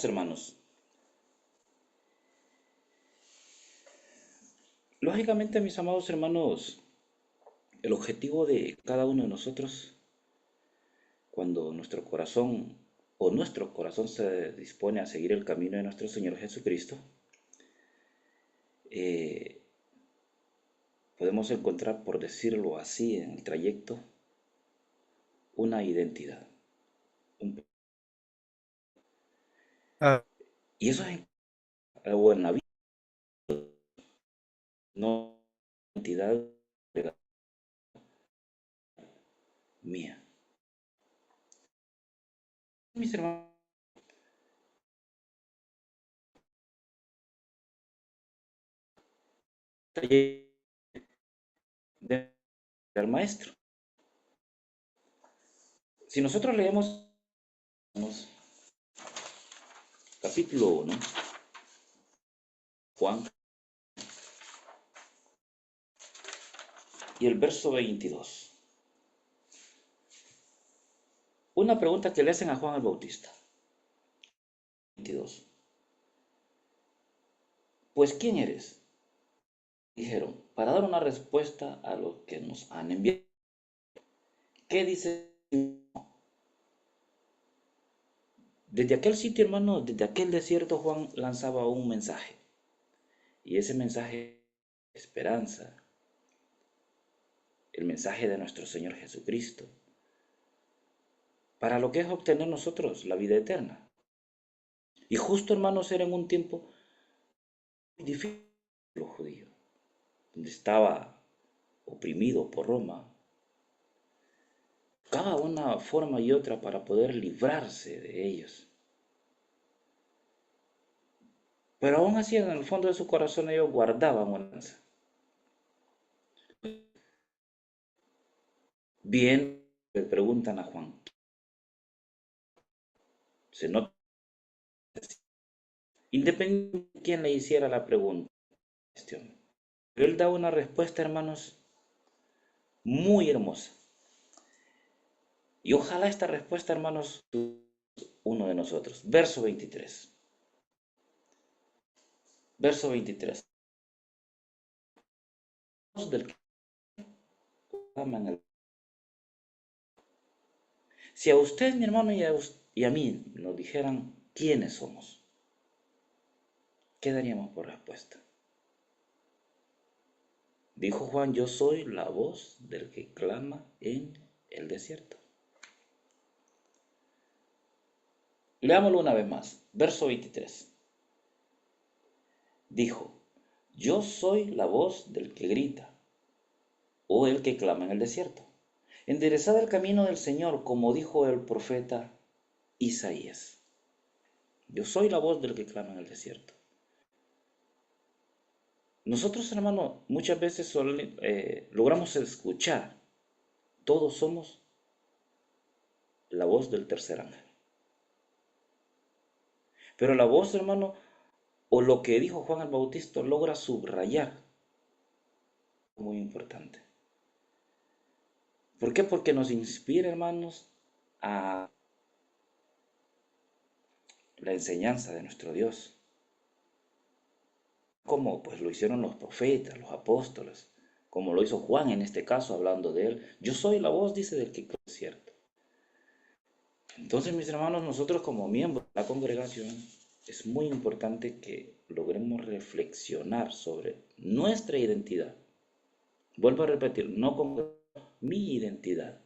hermanos. Lógicamente, mis amados hermanos, el objetivo de cada uno de nosotros, cuando nuestro corazón se dispone a seguir el camino de nuestro Señor Jesucristo, eh, podemos encontrar, por decirlo así, en el trayecto, una identidad. Un- Ah, y eso es algo en la vida, no identidad mía. Mis hermanos, del maestro. Si nosotros leemos capítulo 1, Juan, y el verso 22, una pregunta que le hacen a Juan el Bautista. 22. Pues, ¿quién eres? Dijeron, para dar una respuesta a los que nos han enviado. ¿Qué dice? Desde aquel sitio, hermano, desde aquel desierto, Juan lanzaba un mensaje. Y ese mensaje es esperanza, el mensaje de nuestro Señor Jesucristo, para lo que es obtener nosotros la vida eterna. Y justo, hermanos, era en un tiempo muy difícil para los judíos, donde estaba oprimido por Roma, buscaba una forma y otra para poder librarse de ellos. Pero aún así, en el fondo de su corazón, ellos guardaban una alianza. Bien, le preguntan a Juan. Se nota, independientemente de quién le hiciera la pregunta. Pero él da una respuesta, hermanos, muy hermosa. Y ojalá esta respuesta, hermanos, uno de nosotros. Verso 23. Verso 23. Del que aman el... Si a usted, mi hermano, y a mí nos dijeran quiénes somos, ¿qué daríamos por respuesta? Dijo Juan, yo soy la voz del que clama en el desierto. Leámoslo una vez más. Verso 23. Dijo, yo soy la voz del que grita, o el que clama en el desierto. Enderezad el camino del Señor, como dijo el profeta Isaías. Yo soy la voz del que clama en el desierto. Nosotros, hermano, muchas veces logramos escuchar. Todos somos la voz del tercer ángel. Pero la voz, hermano, o lo que dijo Juan el Bautista, logra subrayar, muy importante. ¿Por qué? Porque nos inspira, hermanos, a la enseñanza de nuestro Dios, como pues lo hicieron los profetas, los apóstoles, como lo hizo Juan en este caso, hablando de él. Yo soy la voz, dice, del que es cierto. Entonces, mis hermanos, nosotros como miembros de la congregación, es muy importante que logremos reflexionar sobre nuestra identidad. Vuelvo a repetir, no con mi identidad.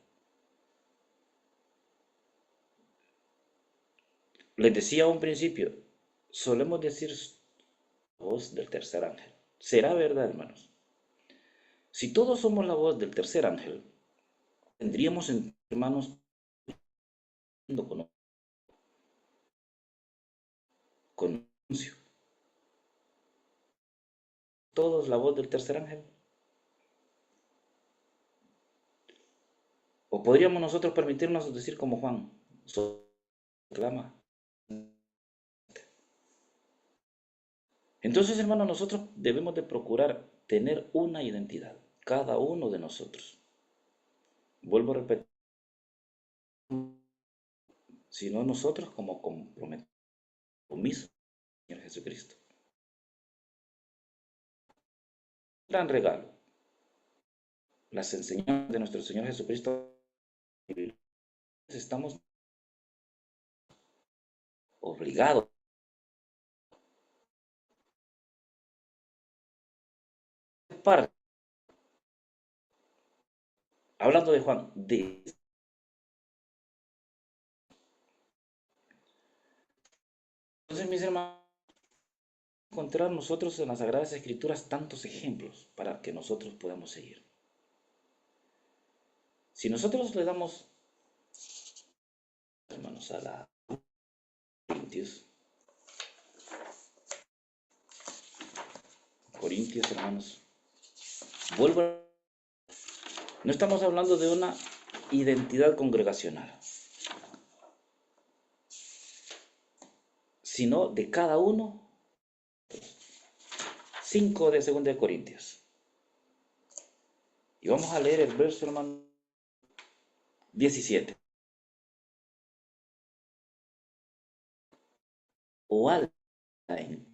Les decía a un principio, solemos decir voz del tercer ángel. ¿Será verdad, hermanos? Si todos somos la voz del tercer ángel, tendríamos, hermanos, con anuncio. Todos la voz del tercer ángel. O podríamos nosotros permitirnos decir como Juan, clama. Entonces, hermanos, nosotros debemos de procurar tener una identidad, cada uno de nosotros. Vuelvo a repetir, si no nosotros como comprometemos. lo mismo, Señor Jesucristo. Gran regalo, las enseñanzas de nuestro Señor Jesucristo. Estamos obligados. Parte, hablando de Juan, entonces, mis hermanos, encontrar nosotros en las Sagradas Escrituras tantos ejemplos para que nosotros podamos seguir. Si nosotros le damos, hermanos, a la Corintios, hermanos, vuelvo. No estamos hablando de una identidad congregacional, sino de cada uno. 5 de 2 de Corintios. Y vamos a leer el verso, hermano, 17. O alguien.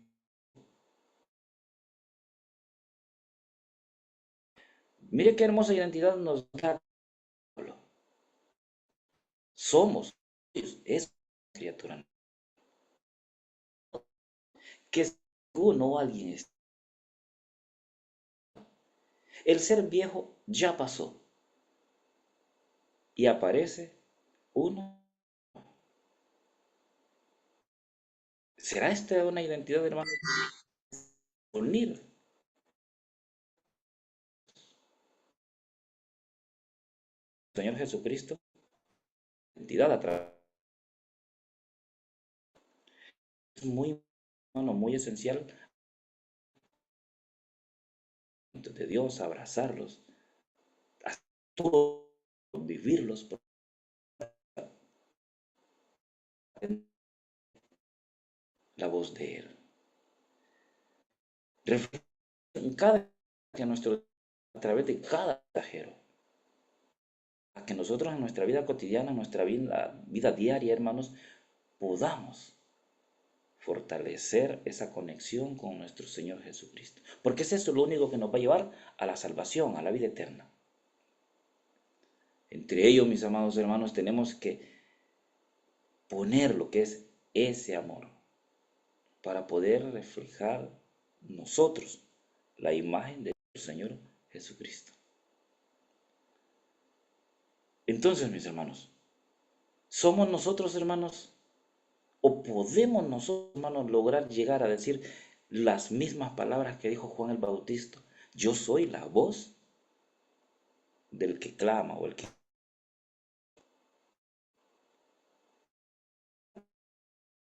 Mire qué hermosa identidad nos da. Somos, es criatura. Que uno o alguien es. El ser viejo ya pasó. Y aparece uno. ¿Será esta una identidad, hermano? Unir. Señor Jesucristo, identidad a través. Es muy, hermano, muy esencial de Dios, abrazarlos, todos vivirlos, la voz de Él. En cada que nuestro, a través de cada viajero, a que nosotros en nuestra vida cotidiana, en nuestra vida diaria, hermanos, podamos fortalecer esa conexión con nuestro Señor Jesucristo. Porque es eso lo único que nos va a llevar a la salvación, a la vida eterna. Entre ellos, mis amados hermanos, tenemos que poner lo que es ese amor para poder reflejar nosotros la imagen del Señor Jesucristo. Entonces, mis hermanos, ¿somos nosotros, hermanos, o podemos nosotros, hermanos, lograr llegar a decir las mismas palabras que dijo Juan el Bautista? Yo soy la voz del que clama o el que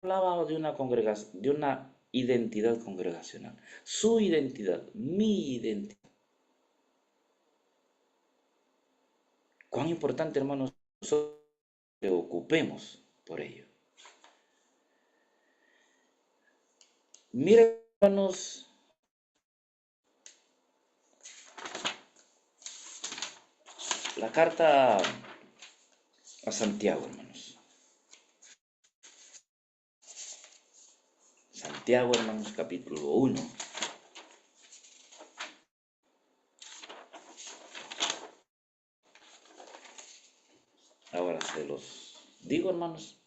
hablaba de una congregación, de una identidad congregacional. Su identidad, mi identidad. Cuán importante, hermanos, nosotros preocupemos por ello. Miren, hermanos, la carta a Santiago, hermanos. Santiago, hermanos, capítulo 1. Ahora se los digo, hermanos.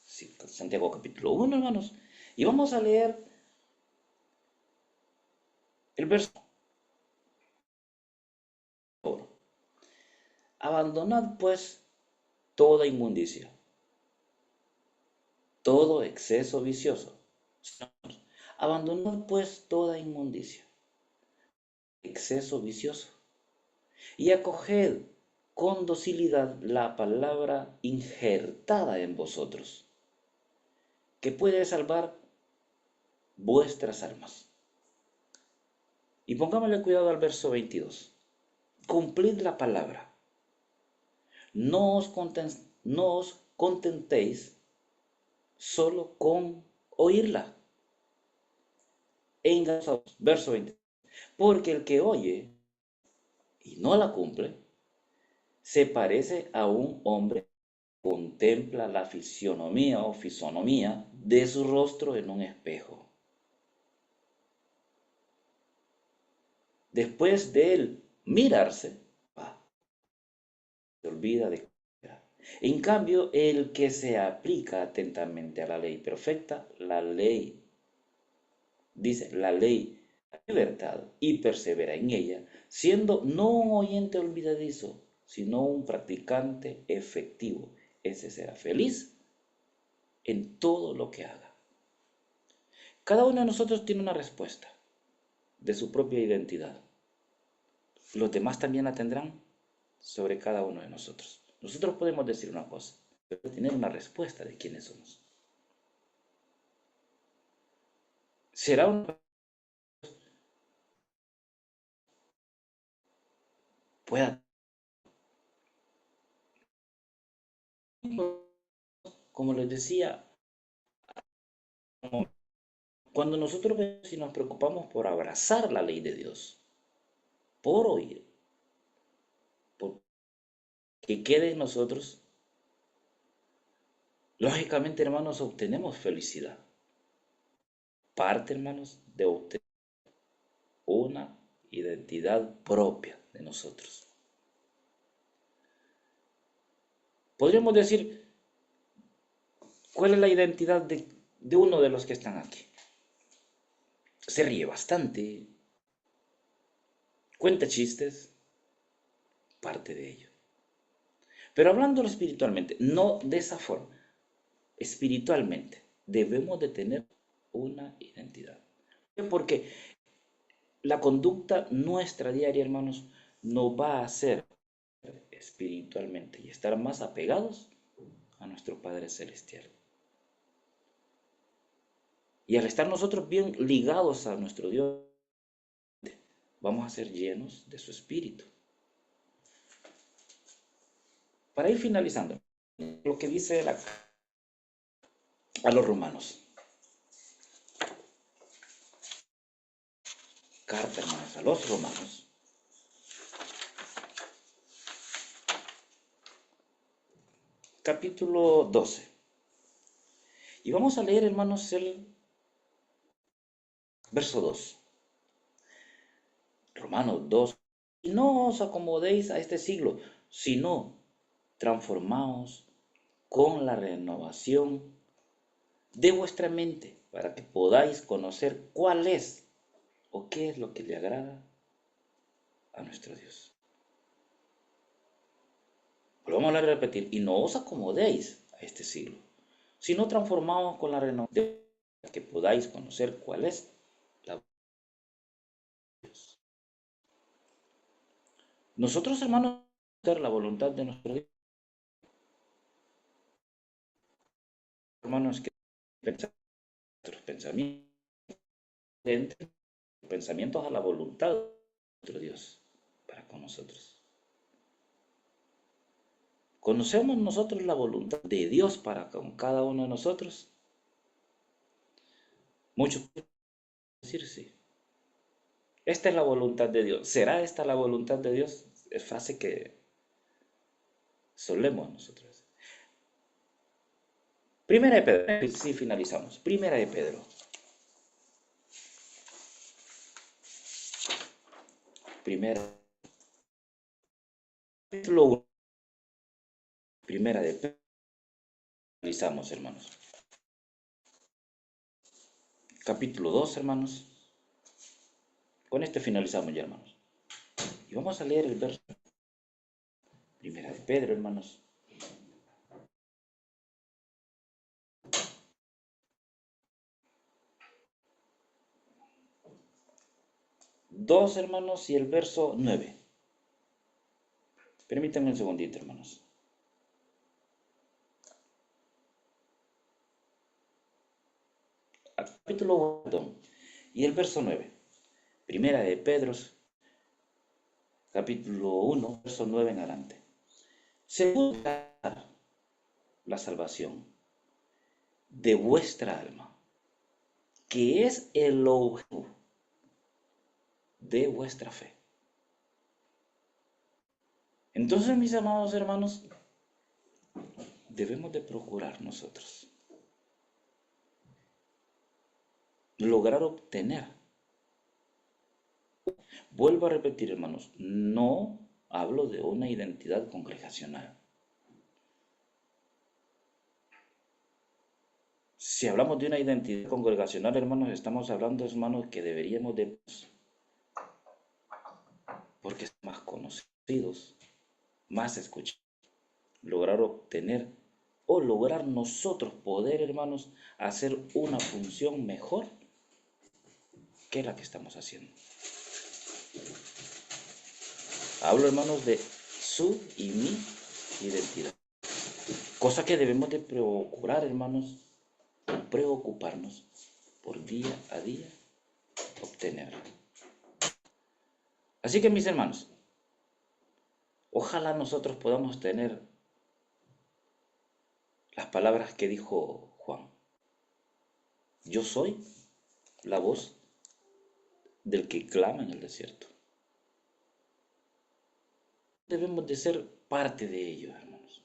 Sí, Santiago capítulo 1, hermanos. Y vamos a leer el verso. Abandonad pues toda inmundicia, todo exceso vicioso. Abandonad pues toda inmundicia, exceso vicioso, y acoged con docilidad la palabra injertada en vosotros, que puede salvar vuestras almas. Y pongámosle cuidado al verso 22. Cumplid la palabra. No os contentéis solo con oírla. Verso 20. Porque el que oye y no la cumple, se parece a un hombre contempla la fisionomía o fisonomía de su rostro en un espejo. Después de él mirarse, se olvida de... En cambio, el que se aplica atentamente a la ley perfecta, la ley, dice, la ley, la libertad, y persevera en ella, siendo no un oyente olvidadizo, sino un practicante efectivo. Ese será feliz en todo lo que haga. Cada uno de nosotros tiene una respuesta de su propia identidad. Los demás también la tendrán sobre cada uno de nosotros. Nosotros podemos decir una cosa, pero tener una respuesta de quiénes somos. Será un... pueda... Como les decía, cuando nosotros si nos preocupamos por abrazar la ley de Dios, por oír, por que quede en nosotros, lógicamente, hermanos, obtenemos felicidad. Parte, hermanos, de obtener una identidad propia de nosotros. Podríamos decir, ¿cuál es la identidad de uno de los que están aquí? Se ríe bastante, cuenta chistes, parte de ello. Pero hablándolo espiritualmente, no de esa forma, espiritualmente, debemos de tener una identidad. Porque la conducta nuestra diaria, hermanos, nos va a hacer espiritualmente y estar más apegados a nuestro Padre Celestial. Y al estar nosotros bien ligados a nuestro Dios, vamos a ser llenos de su Espíritu. Para ir finalizando, lo que dice a los romanos. Carta, hermanos, a los romanos. Capítulo 12. Y vamos a leer, hermanos, el verso 2. Romanos 2. Y no os acomodéis a este siglo, sino transformaos con la renovación de vuestra mente, para que podáis conocer cuál es o qué es lo que le agrada a nuestro Dios. Volvamos a repetir, y no os acomodéis a este siglo, sino transformaos con la renovación para que podáis conocer cuál es la voluntad de Dios. Nosotros, hermanos, la voluntad de nuestro Dios, hermanos, que nuestros pensamientos a la voluntad de nuestro Dios para con nosotros. ¿Conocemos nosotros la voluntad de Dios para con cada uno de nosotros? Muchos pueden decir sí. Esta es la voluntad de Dios. ¿Será esta la voluntad de Dios? Es frase que solemos nosotros. Primera de Pedro. Sí, finalizamos. Primera de Pedro. Primera. Capítulo 1. Primera de Pedro. Finalizamos, hermanos. Capítulo 2, hermanos. Con este finalizamos ya, hermanos. Y vamos a leer el verso. Primera de Pedro, hermanos. Dos, hermanos, y el verso 9. Permítanme un segundito, hermanos. Capítulo 1 y el verso 9. Primera de Pedro, capítulo 1, verso 9 en adelante. Se busca la salvación de vuestra alma, que es el objeto de vuestra fe. Entonces, mis amados hermanos, debemos de procurar nosotros lograr obtener. Vuelvo a repetir, hermanos, no hablo de una identidad congregacional. Si hablamos de una identidad congregacional, hermanos, estamos hablando, hermanos, que deberíamos de, porque son más conocidos, más escuchados, lograr obtener o lograr nosotros poder, hermanos, hacer una función mejor que la que estamos haciendo. Hablo, hermanos, de su y mi identidad. Cosa que debemos de procurar, hermanos, preocuparnos por día a día obtener. Así que, mis hermanos, ojalá nosotros podamos tener las palabras que dijo Juan. Yo soy la voz del que clama en el desierto. Debemos de ser parte de ello, hermanos.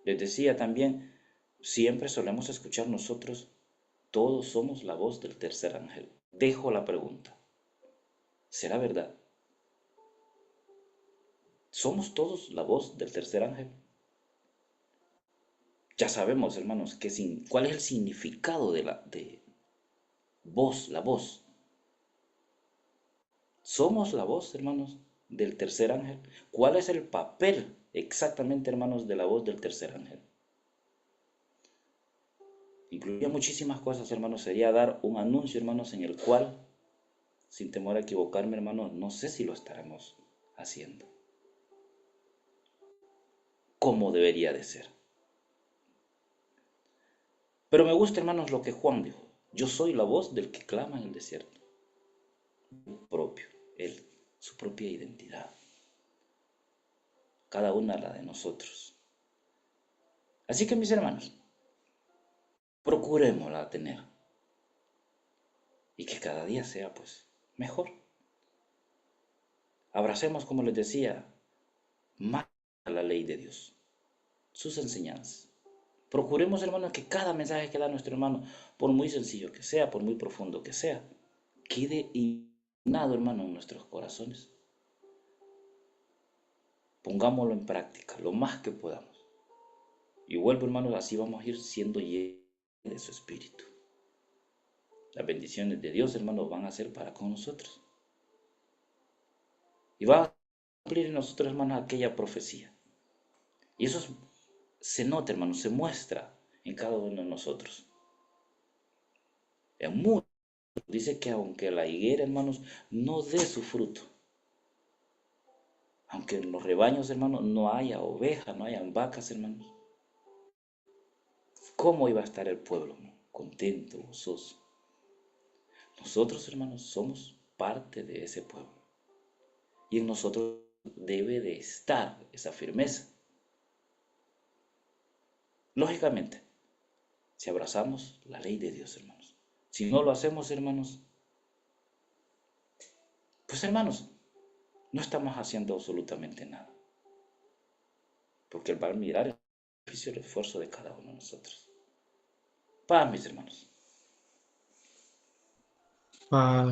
Les decía también, siempre solemos escuchar nosotros, todos somos la voz del tercer ángel. Dejo la pregunta, ¿será verdad? ¿Somos todos la voz del tercer ángel? Ya sabemos, hermanos, cuál es el significado de voz, la voz. Somos la voz, hermanos, del tercer ángel. ¿Cuál es el papel exactamente, hermanos, de la voz del tercer ángel? Incluía muchísimas cosas, hermanos. Sería dar un anuncio, hermanos, en el cual, sin temor a equivocarme, hermanos, no sé si lo estaremos haciendo como debería de ser. Pero me gusta, hermanos, lo que Juan dijo. Yo soy la voz del que clama en el desierto. Propio, él, su propia identidad. Cada una la de nosotros. Así que, mis hermanos, procurémosla tener. Y que cada día sea, pues, mejor. Abracemos, como les decía, más la ley de Dios, sus enseñanzas. Procuremos, hermanos, que cada mensaje que da nuestro hermano, por muy sencillo que sea, por muy profundo que sea, quede impregnado, hermano, en nuestros corazones. Pongámoslo en práctica lo más que podamos. Y vuelvo, hermanos, así vamos a ir siendo llenos de su espíritu. Las bendiciones de Dios, hermanos, van a ser para con nosotros. Y va a cumplir en nosotros, hermanos, aquella profecía. Y eso se nota, hermanos, se muestra en cada uno de nosotros. En muchos dice que aunque la higuera, hermanos, no dé su fruto, aunque en los rebaños, hermanos, no haya ovejas, no hayan vacas, hermanos, ¿cómo iba a estar el pueblo? Contento, gozoso. Nosotros, hermanos, somos parte de ese pueblo. Y en nosotros debe de estar esa firmeza. Lógicamente, si abrazamos la ley de Dios, hermanos. Si no lo hacemos, hermanos, pues hermanos, no estamos haciendo absolutamente nada. Porque Él va a mirar el beneficio y el esfuerzo de cada uno de nosotros. Paz, mis hermanos. Paz.